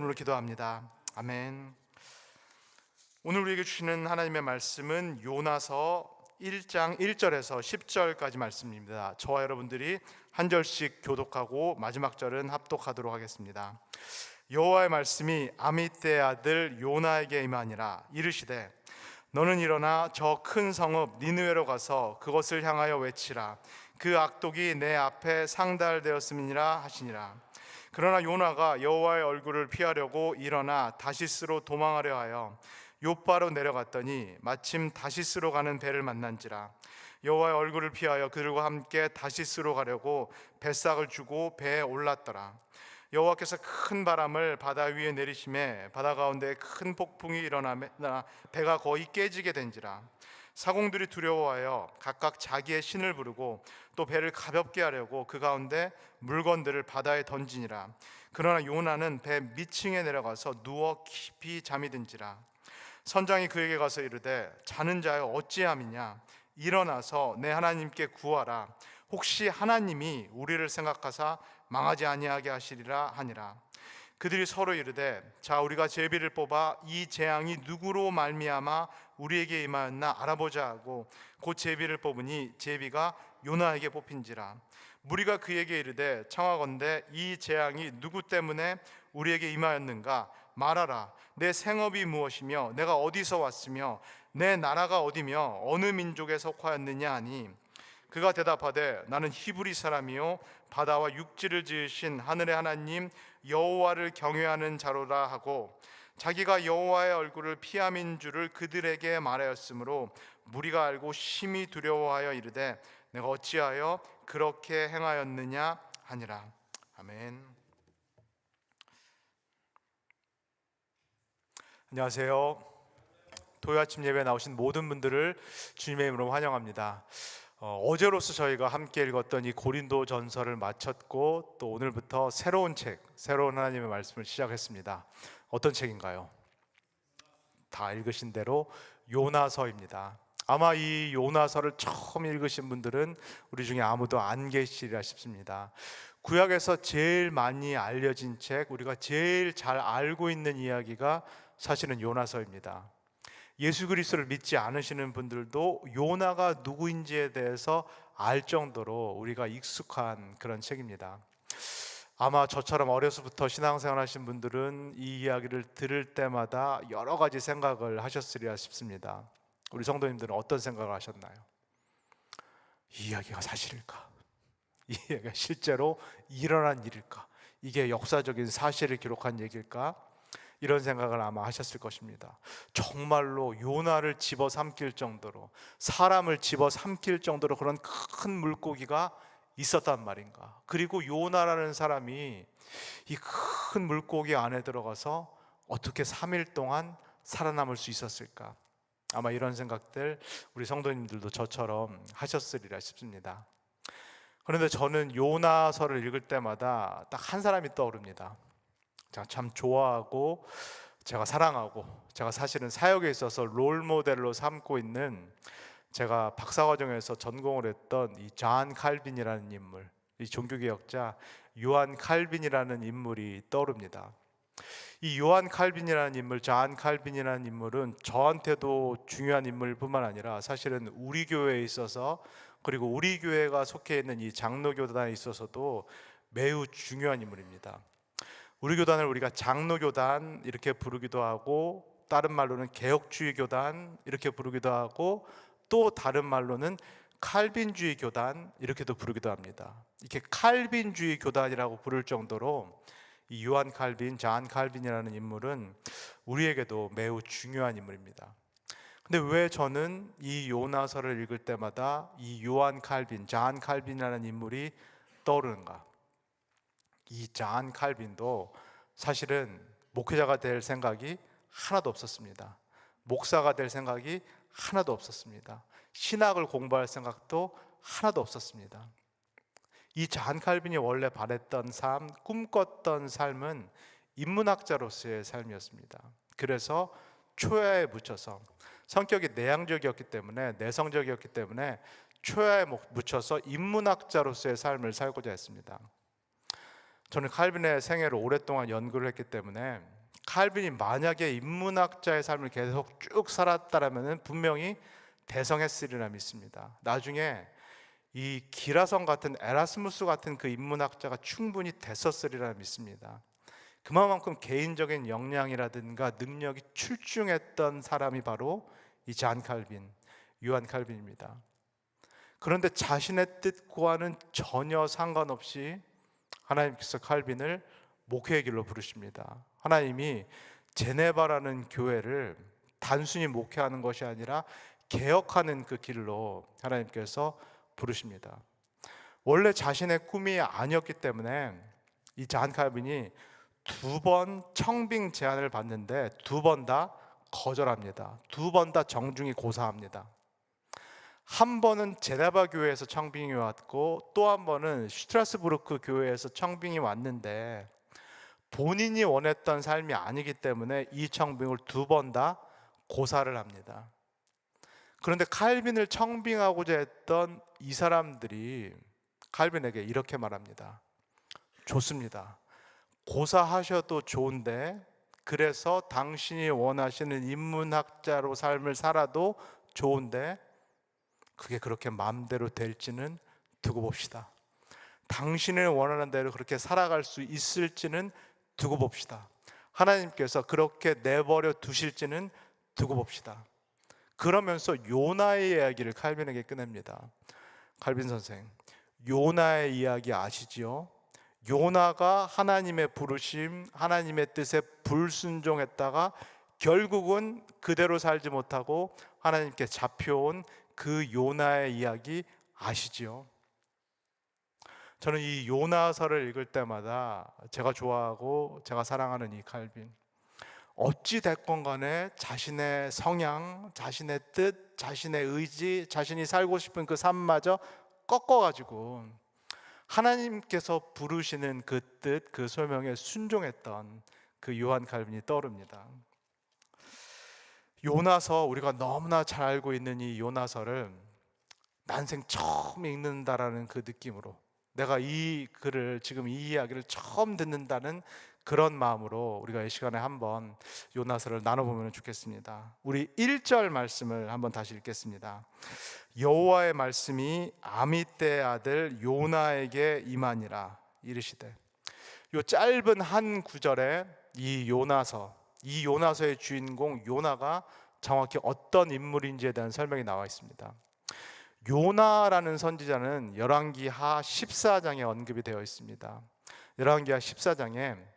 오늘 기도합니다. 아멘. 오늘 우리에게 주시는 하나님의 말씀은 요나서 1장 1절에서 10절까지 말씀입니다. 저와 여러분들이 한 절씩 교독하고 마지막 절은 합독하도록 하겠습니다. 여호와의 말씀이 아미떼의 아들 요나에게 임하니라. 이르시되 너는 일어나 저 큰 성읍 니느웨로 가서 그것을 향하여 외치라. 그 악독이 내 앞에 상달되었음이니라 하시니라. 그러나 요나가 여호와의 얼굴을 피하려고 일어나 다시스로 도망하려 하여 욥바로 내려갔더니 마침 다시스로 가는 배를 만난지라. 여호와의 얼굴을 피하여 그들과 함께 다시스로 가려고 뱃삭을 주고 배에 올랐더라. 여호와께서 큰 바람을 바다 위에 내리심에 바다 가운데 큰 폭풍이 일어나 배가 거의 깨지게 된지라. 사공들이 두려워하여 각각 자기의 신을 부르고 또 배를 가볍게 하려고 그 가운데 물건들을 바다에 던지니라. 그러나 요나는 배 밑층에 내려가서 누워 깊이 잠이 든지라. 선장이 그에게 가서 이르되 자는 자여 어찌함이냐. 일어나서 내 하나님께 구하라. 혹시 하나님이 우리를 생각하사 망하지 아니하게 하시리라 하니라. 그들이 서로 이르되 자 우리가 제비를 뽑아 이 재앙이 누구로 말미암아 우리에게 임하였나 알아보자 하고 곧 제비를 뽑으니 제비가 요나에게 뽑힌지라. 무리가 그에게 이르되 청하건대 이 재앙이 누구 때문에 우리에게 임하였는가 말하라. 내 생업이 무엇이며 내가 어디서 왔으며 내 나라가 어디며 어느 민족에 속하였느냐 하니 그가 대답하되 나는 히브리 사람이요 바다와 육지를 지으신 하늘의 하나님 여호와를 경외하는 자로라 하고 자기가 여호와의 얼굴을 피함인 줄을 그들에게 말하였으므로 무리가 알고 심히 두려워하여 이르되 내가 어찌하여 그렇게 행하였느냐 하니라. 아멘. 안녕하세요. 토요 아침 예배에 나오신 모든 분들을 주님의 이름으로 환영합니다. 어제로서 저희가 함께 읽었던 이 고린도 전서를 마쳤고 또 오늘부터 새로운 책, 새로운 하나님의 말씀을 시작했습니다. 어떤 책인가요? 다 읽으신 대로 요나서입니다. 아마 이 요나서를 처음 읽으신 분들은 우리 중에 아무도 안 계시리라 싶습니다. 구약에서 제일 많이 알려진 책, 우리가 제일 잘 알고 있는 이야기가 사실은 요나서입니다. 예수 그리스도를 믿지 않으시는 분들도 요나가 누구인지에 대해서 알 정도로 우리가 익숙한 그런 책입니다. 아마 저처럼 어려서부터 신앙생활 하신 분들은 이 이야기를 들을 때마다 여러 가지 생각을 하셨으리라 싶습니다. 우리 성도님들은 어떤 생각을 하셨나요? 이 이야기가 사실일까? 이 이야기가 실제로 일어난 일일까? 이게 역사적인 사실을 기록한 얘기일까? 이런 생각을 아마 하셨을 것입니다. 정말로 요나를 집어삼킬 정도로, 사람을 집어삼킬 정도로 그런 큰 물고기가 있었단 말인가? 그리고 요나라는 사람이 이 큰 물고기 안에 들어가서 어떻게 3일 동안 살아남을 수 있었을까? 아마 이런 생각들 우리 성도님들도 저처럼 하셨으리라 싶습니다. 그런데 저는 요나서를 읽을 때마다 딱 한 사람이 떠오릅니다. 제가 참 좋아하고 제가 사랑하고 제가 사실은 사역에 있어서 롤모델로 삼고 있는, 제가 박사과정에서 전공을 했던 이 존 칼빈이라는 인물, 이 종교개혁자 요한 칼빈이라는 인물이 떠오릅니다. 이 요한 칼빈이라는 인물, 존 칼빈이라는 인물은 저한테도 중요한 인물뿐만 아니라 사실은 우리 교회에 있어서, 그리고 우리 교회가 속해 있는 이 장로교단에 있어서도 매우 중요한 인물입니다. 우리 교단을 우리가 장로교단 이렇게 부르기도 하고, 다른 말로는 개혁주의 교단 이렇게 부르기도 하고, 또 다른 말로는 칼빈주의 교단 이렇게도 부르기도 합니다. 이렇게 칼빈주의 교단이라고 부를 정도로 이 요한 칼빈, 존 칼빈이라는 인물은 우리에게도 매우 중요한 인물입니다. 근데 왜 저는 이 요나서를 읽을 때마다 이 요한 칼빈, 존 칼빈이라는 인물이 떠오르는가? 이 존 칼빈도 사실은 목회자가 될 생각이 하나도 없었습니다. 목사가 될 생각이 하나도 없었습니다. 신학을 공부할 생각도 하나도 없었습니다. 이 존 칼빈이 원래 바랬던 삶, 꿈꿨던 삶은 인문학자로서의 삶이었습니다. 그래서 초야에 묻혀서, 성격이 내향적이었기 때문에, 내성적이었기 때문에 초야에 묻혀서 인문학자로서의 삶을 살고자 했습니다. 저는 칼빈의 생애를 오랫동안 연구를 했기 때문에 칼빈이 만약에 인문학자의 삶을 계속 쭉 살았다라면 분명히 대성했으리라 믿습니다. 나중에 이 기라성 같은 에라스무스 같은 그 인문학자가 충분히 됐었으리라 믿습니다. 그만큼 개인적인 역량이라든가 능력이 출중했던 사람이 바로 이 잔 칼빈, 요한 칼빈입니다. 그런데 자신의 뜻과는 전혀 상관없이 하나님께서 칼빈을 목회의 길로 부르십니다. 하나님이 제네바라는 교회를 단순히 목회하는 것이 아니라 개혁하는 그 길로 하나님께서 부르십니다. 원래 자신의 꿈이 아니었기 때문에 이 잔 칼빈이 2번 청빙 제안을 받는데 2번 다 거절합니다. 2번 다 정중히 고사합니다. 한 번은 제네바 교회에서 청빙이 왔고 또 한 번은 슈트라스부르크 교회에서 청빙이 왔는데 본인이 원했던 삶이 아니기 때문에 이 청빙을 2번 다 고사를 합니다. 그런데 칼빈을 청빙하고자 했던 이 사람들이 칼빈에게 이렇게 말합니다. 좋습니다. 고사하셔도 좋은데 그래서 당신이 원하시는 인문학자로 삶을 살아도 좋은데 그게 그렇게 마음대로 될지는 두고 봅시다. 당신을 원하는 대로 그렇게 살아갈 수 있을지는 두고 봅시다. 하나님께서 그렇게 내버려 두실지는 두고 봅시다. 그러면서 요나의 이야기를 칼빈에게 꺼냅니다. 칼빈 선생, 요나의 이야기 아시지요? 요나가 하나님의 부르심, 하나님의 뜻에 불순종했다가 결국은 그대로 살지 못하고 하나님께 잡혀온 그 요나의 이야기 아시지요? 저는 이 요나서를 읽을 때마다 제가 좋아하고 제가 사랑하는 이 칼빈, 어찌 됐건 간에 자신의 성향, 자신의 뜻, 자신의 의지, 자신이 살고 싶은 그 삶마저 꺾어가지고 하나님께서 부르시는 그 뜻, 그 소명에 순종했던 그 요한 칼빈이 떠오릅니다. 요나서, 우리가 너무나 잘 알고 있는 이 요나서를 난생 처음 읽는다라는 그 느낌으로, 내가 이 글을, 지금 이 이야기를 처음 듣는다는 그런 마음으로 우리가 이 시간에 한번 요나서를 나눠보면 좋겠습니다. 우리 1절 말씀을 한번 다시 읽겠습니다. 여호와의 말씀이 아미떼의 아들 요나에게 임하니라 이르시되. 요 짧은 한 구절에 이 요나서의 주인공 요나가 정확히 어떤 인물인지에 대한 설명이 나와 있습니다. 요나라는 선지자는 열왕기하 14장에 언급이 되어 있습니다. 열왕기하 14장에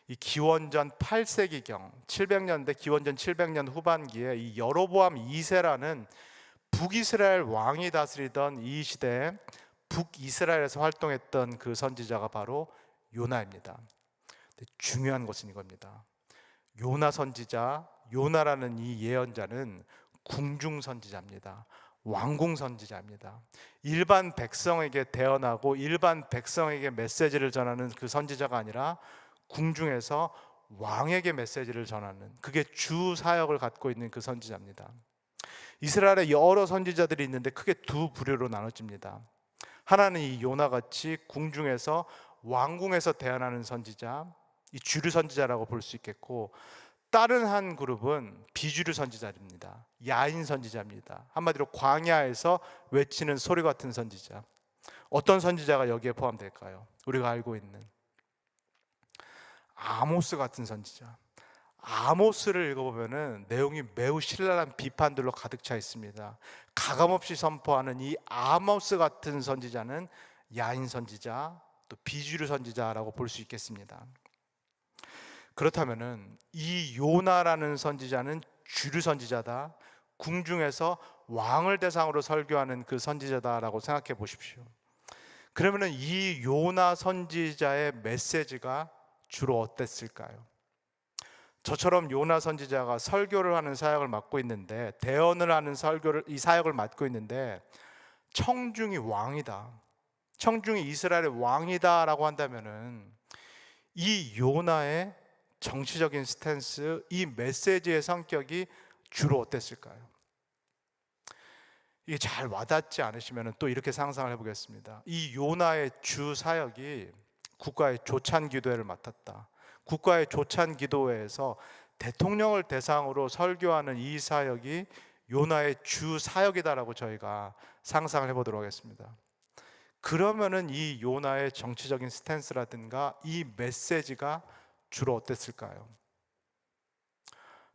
이 기원전 8세기경 700년대 기원전 700년 후반기에 이 여로보암 2세라는 북이스라엘 왕이 다스리던 이 시대에 북이스라엘에서 활동했던 그 선지자가 바로 요나입니다. 중요한 것은 이겁니다. 요나 선지자, 요나라는 이 예언자는 궁중 선지자입니다. 왕궁 선지자입니다. 일반 백성에게 대언하고 일반 백성에게 메시지를 전하는 그 선지자가 아니라 궁중에서 왕에게 메시지를 전하는, 그게 주 사역을 갖고 있는 그 선지자입니다. 이스라엘에 여러 선지자들이 있는데 크게 2부류로 나눠집니다. 하나는 이 요나같이 궁중에서 왕궁에서 대언하는 선지자, 이 주류 선지자라고 볼 수 있겠고, 다른 한 그룹은 비주류 선지자입니다. 야인 선지자입니다. 한마디로 광야에서 외치는 소리 같은 선지자. 어떤 선지자가 여기에 포함될까요? 우리가 알고 있는 아모스 같은 선지자. 아모스를 읽어보면 내용이 매우 신랄한 비판들로 가득 차 있습니다. 가감없이 선포하는 이 아모스 같은 선지자는 야인 선지자, 또 비주류 선지자라고 볼 수 있겠습니다. 그렇다면은 이 요나라는 선지자는 주류 선지자다, 궁중에서 왕을 대상으로 설교하는 그 선지자다라고 생각해 보십시오. 그러면은 이 요나 선지자의 메시지가 주로 어땠을까요? 저처럼 요나 선지자가 설교를 하는 사역을 맡고 있는데, 대언을 하는 이 사역을 맡고 있는데, 청중이 왕이다, 청중이 이스라엘의 왕이다라고 한다면은 이 요나의 정치적인 스탠스, 이 메시지의 성격이 주로 어땠을까요? 이게 잘 와닿지 않으시면 또 이렇게 상상을 해보겠습니다. 이 요나의 주 사역이 국가의 조찬 기도회를 맡았다. 국가의 조찬 기도회에서 대통령을 대상으로 설교하는 이 사역이 요나의 주 사역이다라고 저희가 상상을 해보도록 하겠습니다. 그러면은 이 요나의 정치적인 스탠스라든가 이 메시지가 주로 어땠을까요?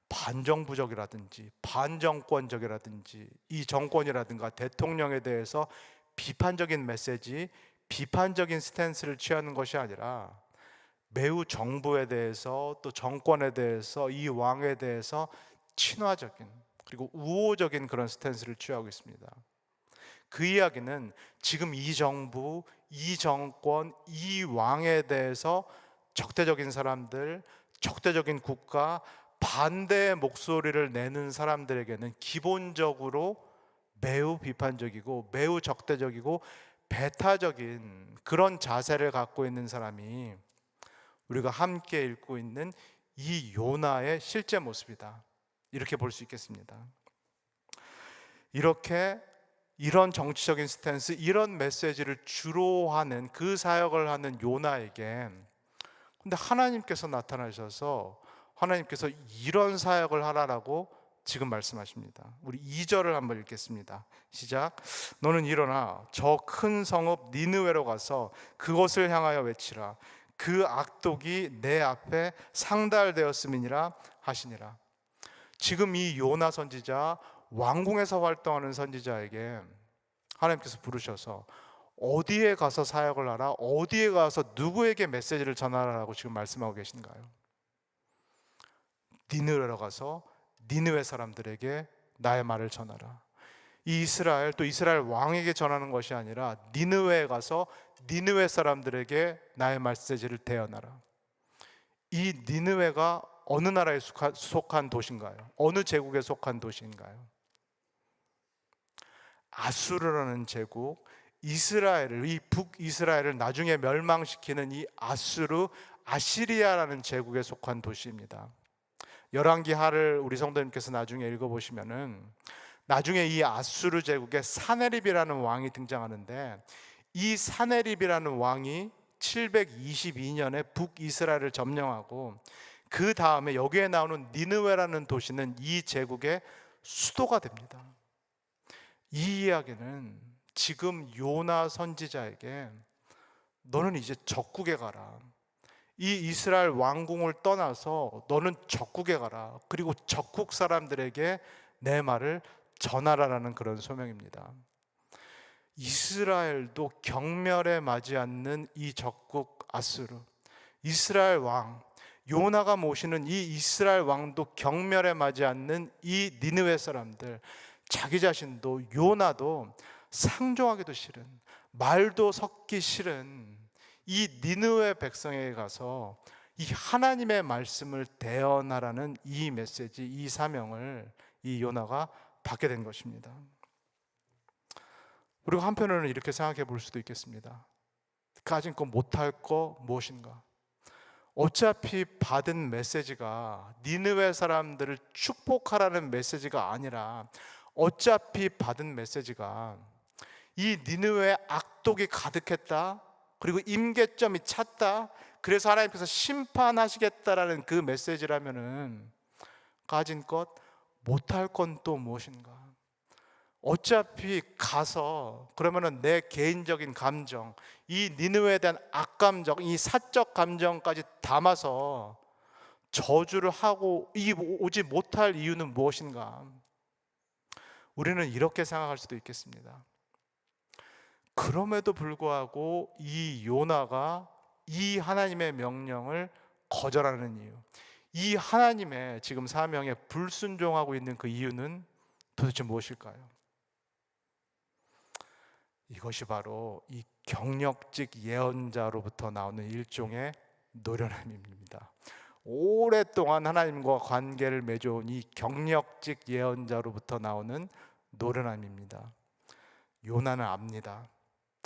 반정부적이라든지 반정권적이라든지 이 정권이라든가 대통령에 대해서 비판적인 메시지, 비판적인 스탠스를 취하는 것이 아니라 매우 정부에 대해서 또 정권에 대해서 이 왕에 대해서 친화적인 그리고 우호적인 그런 스탠스를 취하고 있습니다. 그 이야기는 지금 이 정부, 이 정권, 이 왕에 대해서 적대적인 사람들, 적대적인 국가, 반대의 목소리를 내는 사람들에게는 기본적으로 매우 비판적이고 매우 적대적이고 배타적인 그런 자세를 갖고 있는 사람이 우리가 함께 읽고 있는 이 요나의 실제 모습이다, 이렇게 볼 수 있겠습니다. 이런 정치적인 스탠스, 이런 메시지를 주로 하는 그 사역을 하는 요나에게 근데 하나님께서 나타나셔서 하나님께서 이런 사역을 하라라고 지금 말씀하십니다. 우리 2절을 한번 읽겠습니다. 시작. 너는 일어나 저 큰 성읍 니느웨로 가서 그곳을 향하여 외치라. 그 악독이 내 앞에 상달되었음이니라 하시니라. 지금 이 요나 선지자, 왕궁에서 활동하는 선지자에게 하나님께서 부르셔서 어디에 가서 사역을 하라, 어디에 가서 누구에게 메시지를 전하라라고 지금 말씀하고 계신가요? 니느웨로 가서 니느웨 사람들에게 나의 말을 전하라. 이 이스라엘, 또 이스라엘 왕에게 전하는 것이 아니라 니느웨에 가서 니느웨 사람들에게 나의 메시지를 대언하라. 이 니느웨가 어느 나라에 속한 도시인가요? 어느 제국에 속한 도시인가요? 아수르라는 제국, 이스라엘을, 이 북이스라엘을 나중에 멸망시키는 이 아시리아라는 제국에 속한 도시입니다. 열왕기하를 우리 성도님께서 나중에 읽어보시면은 나중에 이 아수르 제국에 사네립이라는 왕이 등장하는데, 이 사네립이라는 왕이 722년에 북이스라엘을 점령하고 그 다음에 여기에 나오는 니느웨라는 도시는 이 제국의 수도가 됩니다. 이 이야기는 지금 요나 선지자에게 너는 이제 적국에 가라, 이 이스라엘 왕궁을 떠나서 너는 적국에 가라, 그리고 적국 사람들에게 내 말을 전하라라는 그런 소명입니다. 이스라엘도 경멸에 맞지 않는 이 적국 아수르, 이스라엘 왕 요나가 모시는 이 이스라엘 왕도 경멸에 맞지 않는 이 니느웨 사람들, 자기 자신도 요나도 상종하기도 싫은, 말도 섞기 싫은 이 니느웨 백성에게 가서 이 하나님의 말씀을 대언하라는 이 메시지, 이 사명을 이 요나가 받게 된 것입니다. 우리가 한편으로는 이렇게 생각해 볼 수도 있겠습니다. 가진 거 못할 거 무엇인가? 어차피 받은 메시지가 니느웨 사람들을 축복하라는 메시지가 아니라 어차피 받은 메시지가 이 니느웨에 악독이 가득했다, 그리고 임계점이 찼다, 그래서 하나님께서 심판하시겠다라는 그 메시지라면은 가진 것 못할 건 또 무엇인가? 어차피 가서 그러면은 내 개인적인 감정, 이 니느웨에 대한 악감정, 이 사적 감정까지 담아서 저주를 하고 오지 못할 이유는 무엇인가? 우리는 이렇게 생각할 수도 있겠습니다. 그럼에도 불구하고 이 요나가 이 하나님의 명령을 거절하는 이유, 이 하나님의 지금 사명에 불순종하고 있는 그 이유는 도대체 무엇일까요? 이것이 바로 이 경력직 예언자로부터 나오는 일종의 노련함입니다. 오랫동안 하나님과 관계를 맺어온 이 경력직 예언자로부터 나오는 노련함입니다. 요나는 압니다.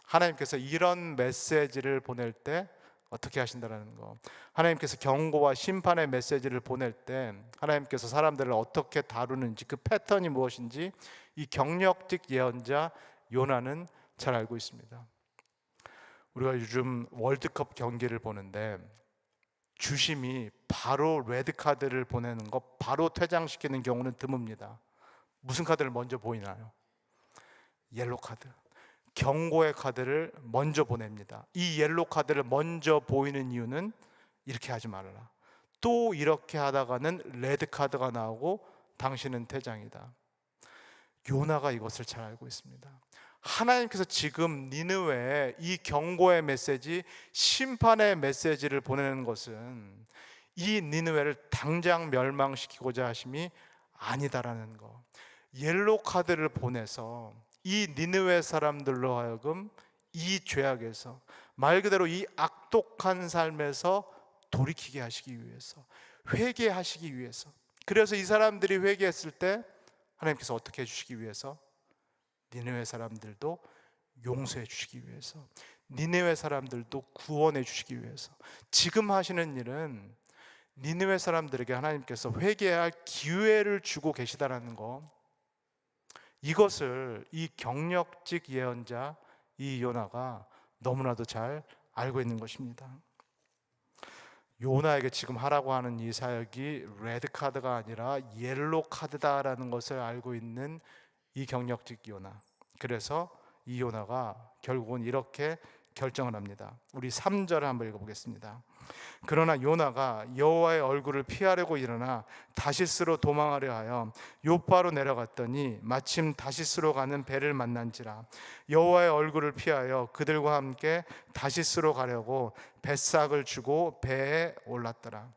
하나님께서 이런 메시지를 보낼 때 어떻게 하신다는 거, 하나님께서 경고와 심판의 메시지를 보낼 때 하나님께서 사람들을 어떻게 다루는지, 그 패턴이 무엇인지 이 경력직 예언자 요나는 잘 알고 있습니다. 우리가 요즘 월드컵 경기를 보는데 주심이 바로 레드카드를 보내는 거, 바로 퇴장시키는 경우는 드뭅니다. 무슨 카드를 먼저 보이나요? 옐로 카드, 경고의 카드를 먼저 보냅니다. 이 옐로 카드를 먼저 보이는 이유는 이렇게 하지 말라, 또 이렇게 하다가는 레드 카드가 나오고 당신은 퇴장이다. 요나가 이것을 잘 알고 있습니다. 하나님께서 지금 니느웨에 이 경고의 메시지, 심판의 메시지를 보내는 것은 이 니느웨를 당장 멸망시키고자 하심이 아니다라는 거. 옐로 카드를 보내서 이 니느웨 사람들로 하여금 이 죄악에서, 말 그대로 이 악독한 삶에서 돌이키게 하시기 위해서, 회개하시기 위해서. 그래서 이 사람들이 회개했을 때 하나님께서 어떻게 해주시기 위해서? 니느웨 사람들도 용서해 주시기 위해서, 니느웨 사람들도 구원해 주시기 위해서. 지금 하시는 일은 니느웨 사람들에게 하나님께서 회개할 기회를 주고 계시다라는 거, 이것을 이 경력직 예언자 이 요나가 너무나도 잘 알고 있는 것입니다. 요나에게 지금 하라고 하는 이 사역이 레드 카드가 아니라 옐로 카드다라는 것을 알고 있는 이 경력직 요나. 그래서 이 요나가 결국은 이렇게 결정을 합니다. 우리 3절을 한번 읽어보겠습니다. 그러나 요나가 여호와의 얼굴을 피하려고 일어나 다시스로 도망하려 하여 요파로 내려갔더니 마침 다시스로 가는 배를 만난지라. 여호와의 얼굴을 피하여 그들과 함께 다시스로 가려고 뱃삭을 주고 배에 올랐더라.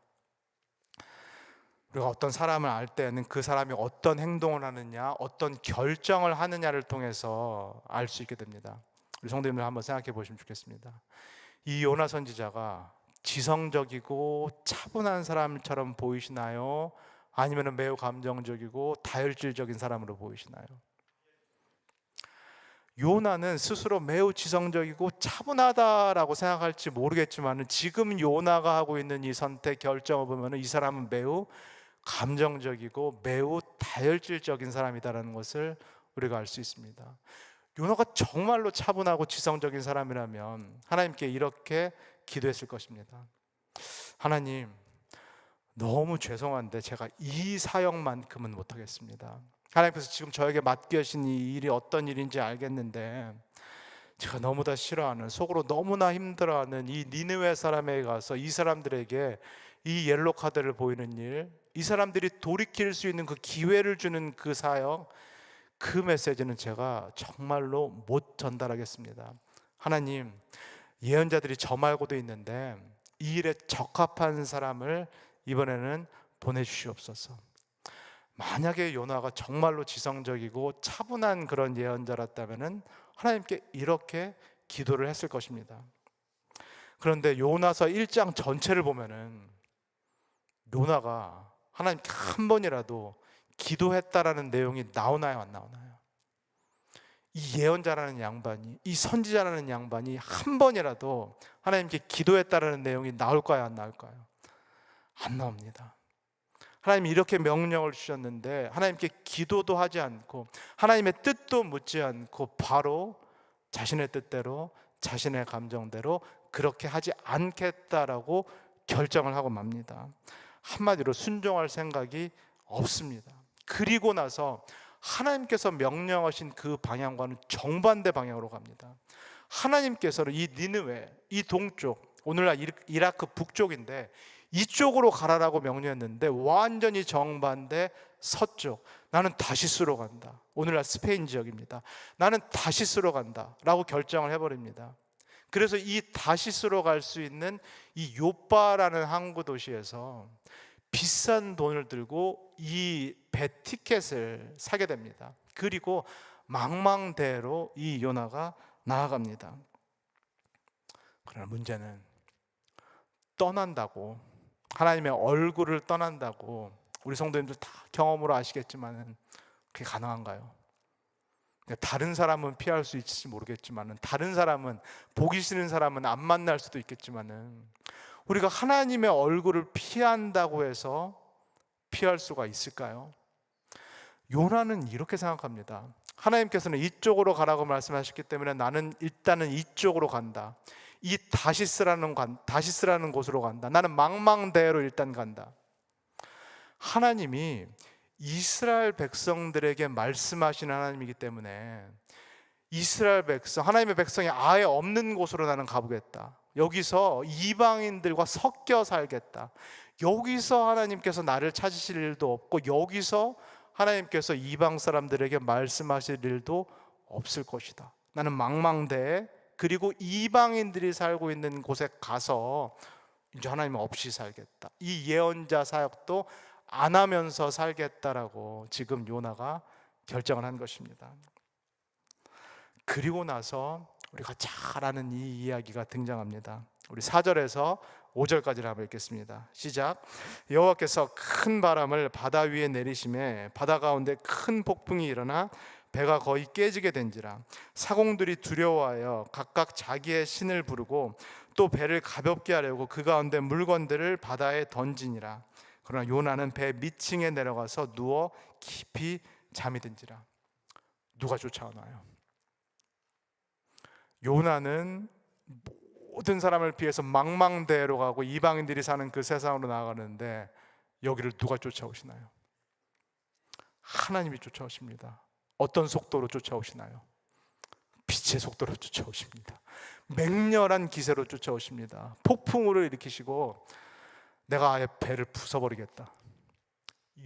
우리가 어떤 사람을 알 때는 그 사람이 어떤 행동을 하느냐, 어떤 결정을 하느냐를 통해서 알 수 있게 됩니다. 우리 성도님들 한번 생각해 보시면 좋겠습니다. 이 요나 선지자가 지성적이고 차분한 사람처럼 보이시나요? 아니면 매우 감정적이고 다혈질적인 사람으로 보이시나요? 요나는 스스로 매우 지성적이고 차분하다라고 생각할지 모르겠지만 지금 요나가 하고 있는 이 선택, 결정을 보면 이 사람은 매우 감정적이고 매우 다혈질적인 사람이다라는 것을 우리가 알 수 있습니다. 요나가 정말로 차분하고 지성적인 사람이라면 하나님께 이렇게 기도했을 것입니다. 하나님, 너무 죄송한데 제가 이 사역만큼은 못하겠습니다. 하나님께서 지금 저에게 맡기신 이 일이 어떤 일인지 알겠는데 제가 너무나 싫어하는, 속으로 너무나 힘들어하는 이 니느웨 사람에게 가서 이 사람들에게 이 옐로 카드를 보이는 일, 이 사람들이 돌이킬 수 있는 그 기회를 주는 그 사역, 그 메시지는 제가 정말로 못 전달하겠습니다. 하나님, 예언자들이 저 말고도 있는데 이 일에 적합한 사람을 이번에는 보내주시옵소서. 만약에 요나가 정말로 지성적이고 차분한 그런 예언자였다면 하나님께 이렇게 기도를 했을 것입니다. 그런데 요나서 1장 전체를 보면은 요나가 하나님께 한 번이라도 기도했다라는 내용이 나오나요, 안 나오나요? 이 예언자라는 양반이, 이 선지자라는 양반이 한 번이라도 하나님께 기도했다라는 내용이 나올까요, 안 나올까요? 안 나옵니다. 하나님이 이렇게 명령을 주셨는데 하나님께 기도도 하지 않고 하나님의 뜻도 묻지 않고 바로 자신의 뜻대로, 자신의 감정대로 그렇게 하지 않겠다라고 결정을 하고 맙니다. 한마디로 순종할 생각이 없습니다. 그리고 나서 하나님께서 명령하신 그 방향과는 정반대 방향으로 갑니다. 하나님께서는 이 니느웨, 이 동쪽, 오늘날 이라크 북쪽인데 이쪽으로 가라라고 명령했는데 완전히 정반대 서쪽, 나는 다시스로 간다. 오늘날 스페인 지역입니다. 나는 다시스로 간다 라고 결정을 해버립니다. 그래서 이 다시스로 갈 수 있는 이 요빠라는 항구 도시에서 비싼 돈을 들고 이 배 티켓을 사게 됩니다. 그리고 망망대해로 이 요나가 나아갑니다. 그러나 문제는 떠난다고, 하나님의 얼굴을 떠난다고 우리 성도님들 다 경험으로 아시겠지만 그게 가능한가요? 다른 사람은 피할 수 있을지 모르겠지만, 다른 사람은, 보기 싫은 사람은 안 만날 수도 있겠지만 우리가 하나님의 얼굴을 피한다고 해서 피할 수가 있을까요? 요나는 이렇게 생각합니다. 하나님께서는 이쪽으로 가라고 말씀하셨기 때문에 나는 일단은 이쪽으로 간다. 이 다시스라는 곳으로 간다. 나는 망망대해로 일단 간다. 하나님이 이스라엘 백성들에게 말씀하시는 하나님이기 때문에 이스라엘 백성, 하나님의 백성이 아예 없는 곳으로 나는 가보겠다. 여기서 이방인들과 섞여 살겠다. 여기서 하나님께서 나를 찾으실 일도 없고, 여기서 하나님께서 이방 사람들에게 말씀하실 일도 없을 것이다. 나는 망망대해, 그리고 이방인들이 살고 있는 곳에 가서 이제 하나님 없이 살겠다. 이 예언자 사역도 안 하면서 살겠다라고 지금 요나가 결정을 한 것입니다. 그리고 나서 우리가 잘 아는 이 이야기가 등장합니다. 우리 4절에서 5절까지를 한번 읽겠습니다. 시작. 여호와께서 큰 바람을 바다 위에 내리심에 바다 가운데 큰 폭풍이 일어나 배가 거의 깨지게 된지라. 사공들이 두려워하여 각각 자기의 신을 부르고 또 배를 가볍게 하려고 그 가운데 물건들을 바다에 던지니라. 그러나 요나는 배 밑층에 내려가서 누워 깊이 잠이 든지라. 누가 쫓아오나요? 요나는 모든 사람을 피해서 망망대해로 가고 이방인들이 사는 그 세상으로 나아가는데, 여기를 누가 쫓아오시나요? 하나님이 쫓아오십니다. 어떤 속도로 쫓아오시나요? 빛의 속도로 쫓아오십니다. 맹렬한 기세로 쫓아오십니다. 폭풍우를 일으키시고 내가 아예 배를 부숴버리겠다,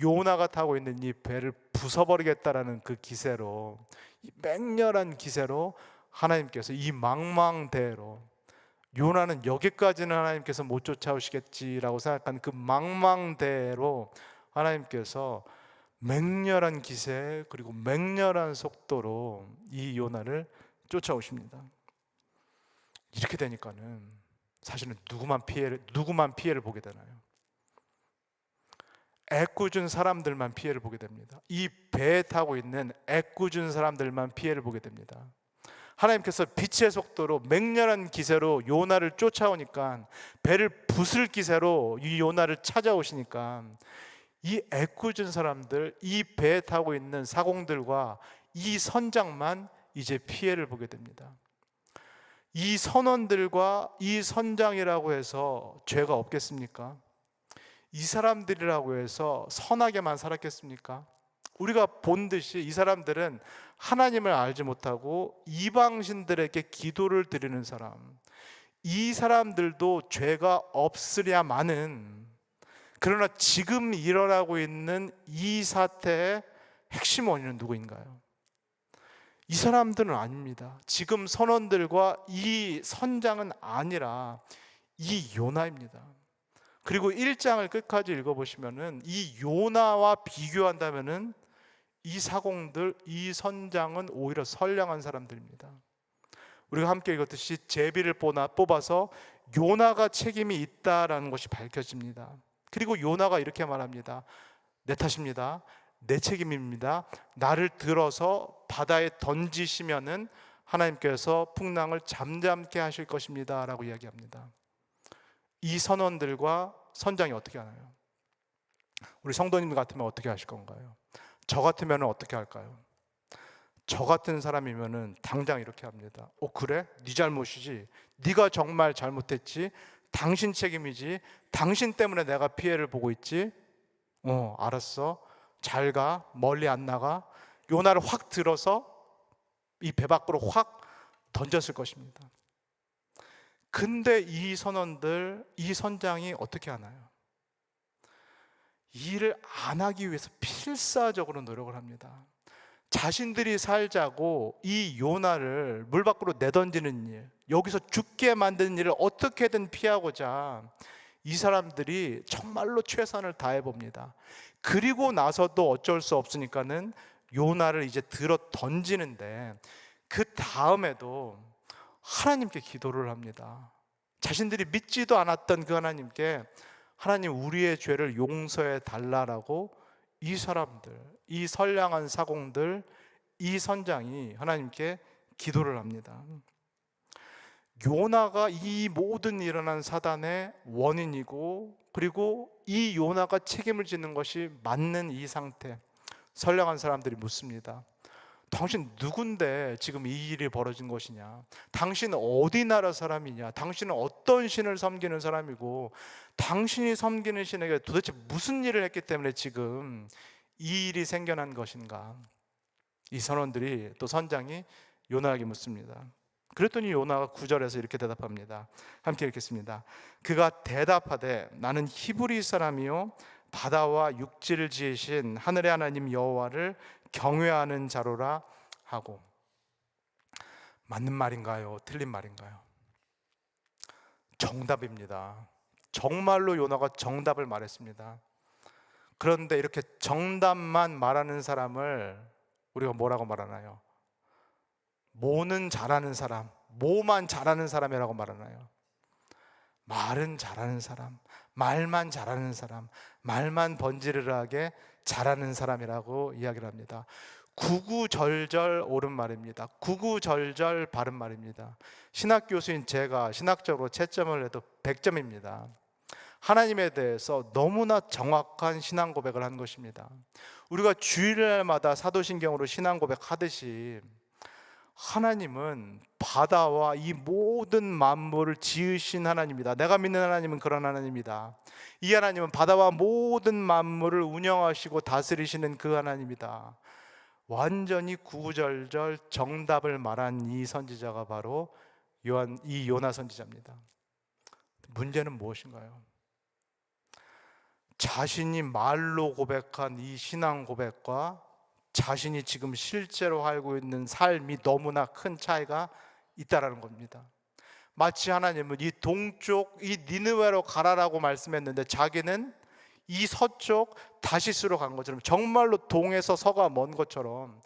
요나가 타고 있는 이 배를 부숴버리겠다라는 그 기세로, 이 맹렬한 기세로 하나님께서 이 망망대해로, 요나는 여기까지는 하나님께서 못 쫓아오시겠지라고 생각한 그 망망대해로 하나님께서 맹렬한 기세 그리고 맹렬한 속도로 이 요나를 쫓아오십니다. 이렇게 되니까는 사실은 누구만 피해를 보게 되나요? 애꿎은 사람들만 피해를 보게 됩니다. 이 배에 타고 있는 애꿎은 사람들만 피해를 보게 됩니다. 하나님께서 빛의 속도로 맹렬한 기세로 요나를 쫓아오니까, 배를 부술 기세로 이 요나를 찾아오시니까 이 애꿎은 사람들, 이 배에 타고 있는 사공들과 이 선장만 이제 피해를 보게 됩니다. 이 선원들과 이 선장이라고 해서 죄가 없겠습니까? 이 사람들이라고 해서 선하게만 살았겠습니까? 우리가 본 듯이 이 사람들은 하나님을 알지 못하고 이방신들에게 기도를 드리는 사람, 이 사람들도 죄가 없으랴마는, 그러나 지금 일어나고 있는 이 사태의 핵심 원인은 누구인가요? 이 사람들은 아닙니다. 지금 선원들과 이 선장은 아니라 이 요나입니다. 그리고 1장을 끝까지 읽어보시면은 이 요나와 비교한다면은 이 사공들, 이 선장은 오히려 선량한 사람들입니다. 우리가 함께 읽었듯이 제비를 뽑아서 요나가 책임이 있다라는 것이 밝혀집니다. 그리고 요나가 이렇게 말합니다. 내 탓입니다. 내 책임입니다. 나를 들어서 바다에 던지시면은 하나님께서 풍랑을 잠잠케 하실 것입니다 라고 이야기합니다. 이 선원들과 선장이 어떻게 하나요? 우리 성도님 같으면 어떻게 하실 건가요? 저 같으면 어떻게 할까요? 저 같은 사람이면은 당장 이렇게 합니다. 그래? 네 잘못이지. 네가 정말 잘못했지. 당신 책임이지. 당신 때문에 내가 피해를 보고 있지. 알았어. 잘 가. 멀리 안 나가. 요나를 확 들어서 이 배 밖으로 확 던졌을 것입니다. 근데 이 선원들, 이 선장이 어떻게 하나요? 이 일을 안 하기 위해서 필사적으로 노력을 합니다. 자신들이 살자고 이 요나를 물 밖으로 내던지는 일, 여기서 죽게 만드는 일을 어떻게든 피하고자 이 사람들이 정말로 최선을 다해 봅니다. 그리고 나서도 어쩔 수 없으니까는 요나를 이제 들어 던지는데, 그 다음에도 하나님께 기도를 합니다. 자신들이 믿지도 않았던 그 하나님께, 하나님 우리의 죄를 용서해 달라라고 이 사람들, 이 선량한 사공들, 이 선장이 하나님께 기도를 합니다. 요나가 이 모든 일어난 사단의 원인이고, 그리고 이 요나가 책임을 지는 것이 맞는 이 상태, 선량한 사람들이 묻습니다. 당신 누군데 지금 이 일이 벌어진 것이냐? 당신은 어디 나라 사람이냐? 당신은 어떤 신을 섬기는 사람이고, 당신이 섬기는 신에게 도대체 무슨 일을 했기 때문에 지금 이 일이 생겨난 것인가? 이 선원들이, 또 선장이 요나에게 묻습니다. 그랬더니 요나가 9절에서 이렇게 대답합니다. 함께 읽겠습니다. 그가 대답하되 나는 히브리 사람이요 바다와 육지를 지으신 하늘의 하나님 여호와를 경외하는 자로라 하고. 맞는 말인가요? 틀린 말인가요? 정답입니다. 정말로 요나가 정답을 말했습니다. 그런데 이렇게 정답만 말하는 사람을 우리가 뭐라고 말하나요? 뭐는 잘하는 사람, 뭐만 잘하는 사람이라고 말하나요? 말은 잘하는 사람, 말만 잘하는 사람, 말만 번지르르하게 잘하는 사람이라고 이야기를 합니다. 구구절절 옳은 말입니다. 구구절절 바른 말입니다. 신학 교수인 제가 신학적으로 채점을 해도 100점입니다. 하나님에 대해서 너무나 정확한 신앙 고백을 한 것입니다. 우리가 주일날마다 사도신경으로 신앙 고백하듯이 하나님은 바다와 이 모든 만물을 지으신 하나님이다. 내가 믿는 하나님은 그런 하나님이다. 이 하나님은 바다와 모든 만물을 운영하시고 다스리시는 그 하나님이다. 완전히 구구절절 정답을 말한 이 선지자가 바로 요나 선지자입니다. 문제는 무엇인가요? 자신이 말로 고백한 이 신앙 고백과 자신이 지금 실제로 살고 있는 삶이 너무나 큰 차이가 있다라는 겁니다. 마치 하나님은 이 동쪽 이 니느웨로 가라라고 말씀했는데 자기는 이 서쪽 다시스로 간 것처럼, 정말로 동에서 서가 먼 것처럼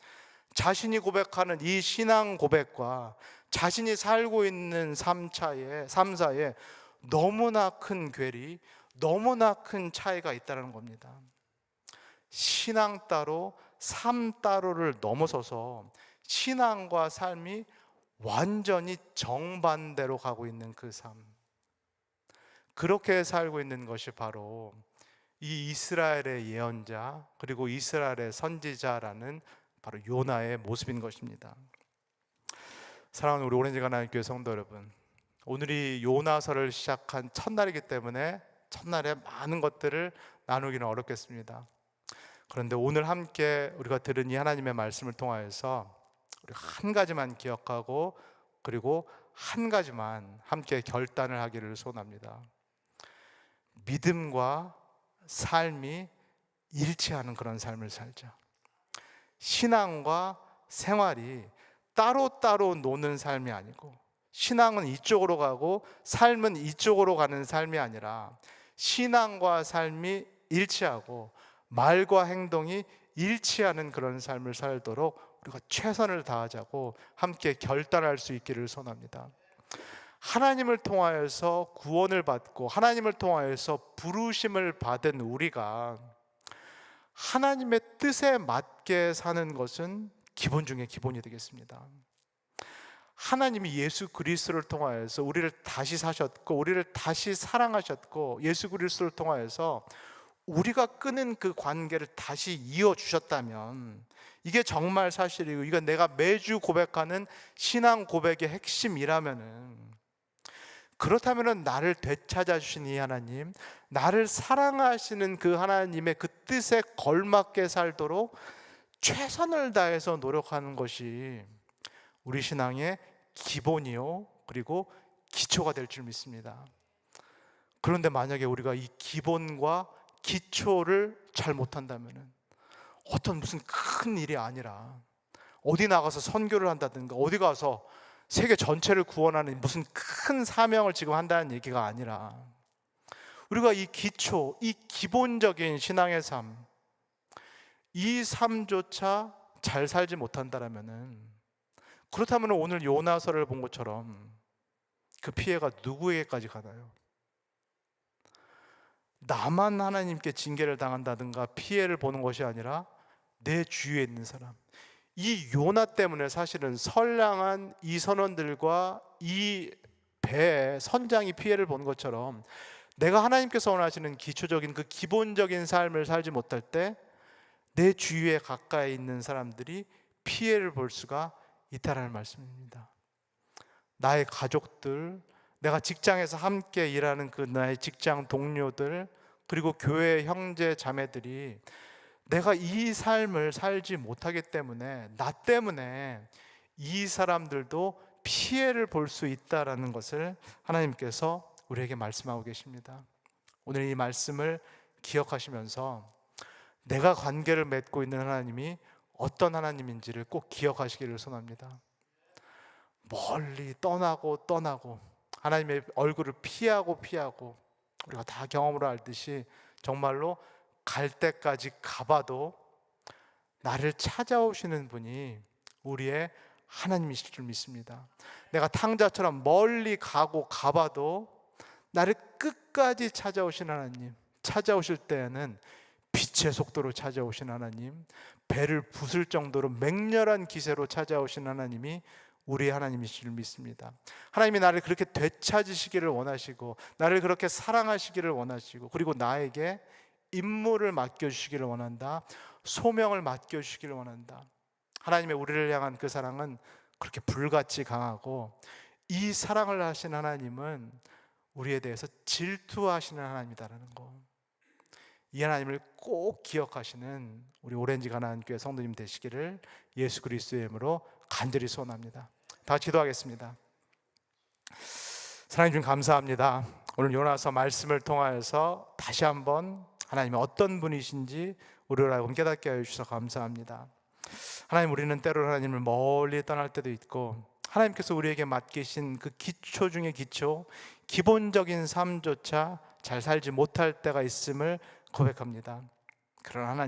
자신이 고백하는 이 신앙 고백과 자신이 살고 있는 삶 사이에 너무나 큰 괴리, 너무나 큰 차이가 있다는 겁니다. 신앙 따로 삶 따로를 넘어서서 신앙과 삶이 완전히 정반대로 가고 있는 그 삶, 그렇게 살고 있는 것이 바로 이 이스라엘의 예언자 그리고 이스라엘의 선지자라는 바로 요나의 모습인 것입니다. 사랑하는 우리 오렌지 가나안 교회 성도 여러분, 오늘이 요나서를 시작한 첫날이기 때문에 첫날에 많은 것들을 나누기는 어렵겠습니다. 그런데 오늘 함께 우리가 들은 이 하나님의 말씀을 통하여서 우리가 한 가지만 기억하고 그리고 한 가지만 함께 결단을 하기를 소원합니다. 믿음과 삶이 일치하는 그런 삶을 살자. 신앙과 생활이 따로따로 노는 삶이 아니고, 신앙은 이쪽으로 가고 삶은 이쪽으로 가는 삶이 아니라 신앙과 삶이 일치하고 말과 행동이 일치하는 그런 삶을 살도록 우리가 최선을 다하자고 함께 결단할 수 있기를 소원합니다. 하나님을 통하여서 구원을 받고 하나님을 통하여서 부르심을 받은 우리가 하나님의 뜻에 맞게 사는 것은 기본 중에 기본이 되겠습니다. 하나님이 예수 그리스도를 통하여서 우리를 다시 사셨고 우리를 다시 사랑하셨고 예수 그리스도를 통하여서 우리가 끊은 그 관계를 다시 이어주셨다면 이게 정말 사실이고 이건 내가 매주 고백하는 신앙 고백의 핵심이라면은, 그렇다면 나를 되찾아 주신 이 하나님, 나를 사랑하시는 그 하나님의 그 뜻에 걸맞게 살도록 최선을 다해서 노력하는 것이 우리 신앙의 기본이요 그리고 기초가 될 줄 믿습니다. 그런데 만약에 우리가 이 기본과 기초를 잘 못한다면 어떤 무슨 큰 일이 아니라 어디 나가서 선교를 한다든가 어디 가서 세계 전체를 구원하는 무슨 큰 사명을 지금 한다는 얘기가 아니라, 우리가 이 기초, 이 기본적인 신앙의 삶, 이 삶조차 잘 살지 못한다라면은, 그렇다면 오늘 요나서를 본 것처럼 그 피해가 누구에게까지 가나요? 나만 하나님께 징계를 당한다든가 피해를 보는 것이 아니라 내 주위에 있는 사람, 이 요나 때문에 사실은 선량한 이 선원들과 이 배에 선장이 피해를 보는 것처럼 내가 하나님께서 원하시는 기초적인 그 기본적인 삶을 살지 못할 때 내 주위에 가까이 있는 사람들이 피해를 볼 수가 있다라는 말씀입니다. 나의 가족들, 내가 직장에서 함께 일하는 그 나의 직장 동료들, 그리고 교회 형제 자매들이 내가 이 삶을 살지 못하기 때문에, 나 때문에 이 사람들도 피해를 볼 수 있다라는 것을 하나님께서 우리에게 말씀하고 계십니다. 오늘 이 말씀을 기억하시면서 내가 관계를 맺고 있는 하나님이 어떤 하나님인지를 꼭 기억하시기를 소원합니다. 멀리 떠나고 하나님의 얼굴을 피하고 우리가 다 경험으로 알듯이 정말로 갈 때까지 가봐도 나를 찾아오시는 분이 우리의 하나님이실 줄 믿습니다. 내가 탕자처럼 멀리 가봐도 나를 끝까지 찾아오신 하나님, 찾아오실 때에는 빛의 속도로 찾아오신 하나님, 배를 부술 정도로 맹렬한 기세로 찾아오신 하나님이 우리 하나님이실 줄 믿습니다. 하나님이 나를 그렇게 되찾으시기를 원하시고, 나를 그렇게 사랑하시기를 원하시고, 그리고 나에게 임무를 맡겨주시기를 원한다. 소명을 맡겨주시기를 원한다. 하나님의 우리를 향한 그 사랑은 그렇게 불같이 강하고, 이 사랑을 하신 하나님은 우리에 대해서 질투하시는 하나님이다라는 거, 이 하나님을 꼭 기억하시는 우리 오렌지 가나안교회 성도님 되시기를 예수 그리스도의 이름으로 간절히 소원합니다. 다 기도하겠습니다. 하나님 좀 감사합니다. 오늘 요나서 말씀을 통하여서 다시 한번 하나님이 어떤 분이신지 우리를 알고 깨닫게 하여 주셔서 감사합니다. 하나님, 우리는 때로 하나님을 멀리 떠날 때도 있고, 하나님께서 우리에게 맡기신 그 기초 중에 기초, 기본적인 삶조차 잘 살지 못할 때가 있음을 고백합니다. 그러나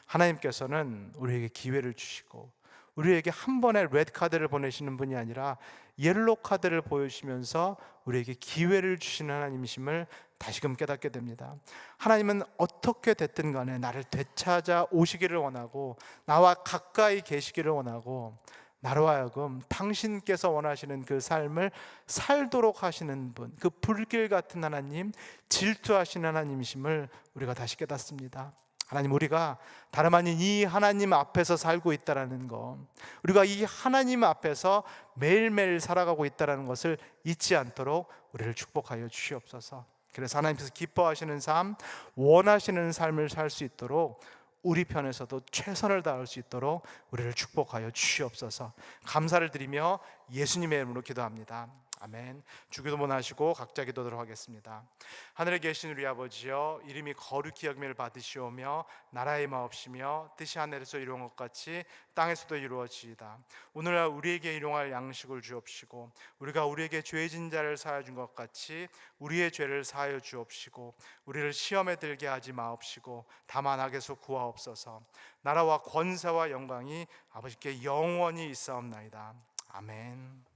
하나님께서는 우리에게 기회를 주시고, 우리에게 한 번의 레드카드를 보내시는 분이 아니라 옐로 카드를 보여주시면서 우리에게 기회를 주시는 하나님이심을 다시금 깨닫게 됩니다. 하나님은 어떻게 됐든 간에 나를 되찾아 오시기를 원하고, 나와 가까이 계시기를 원하고, 나로 하여금 당신께서 원하시는 그 삶을 살도록 하시는 분, 그 불길 같은 하나님, 질투하시는 하나님이심을 우리가 다시 깨닫습니다. 하나님, 우리가 다름 아닌 이 하나님 앞에서 살고 있다는 것, 우리가 이 하나님 앞에서 매일매일 살아가고 있다는 것을 잊지 않도록 우리를 축복하여 주시옵소서. 그래서 하나님께서 기뻐하시는 삶, 원하시는 삶을 살 수 있도록, 우리 편에서도 최선을 다할 수 있도록 우리를 축복하여 주시옵소서. 감사를 드리며 예수님의 이름으로 기도합니다. 아멘. 주기도문 하시고 각자 기도하도록 하겠습니다. 하늘에 계신 우리 아버지여, 이름이 거룩히 여김을 받으시오며 나라의 마옵시며 뜻이 하늘에서 이루어진 것 같이 땅에서도 이루어지이다. 오늘날 우리에게 일용할 양식을 주옵시고, 우리가 우리에게 죄진 자를 사하여 준 것 같이 우리의 죄를 사하여 주옵시고, 우리를 시험에 들게 하지 마옵시고 다만 악에서 구하옵소서. 나라와 권세와 영광이 아버지께 영원히 있사옵나이다. 아멘.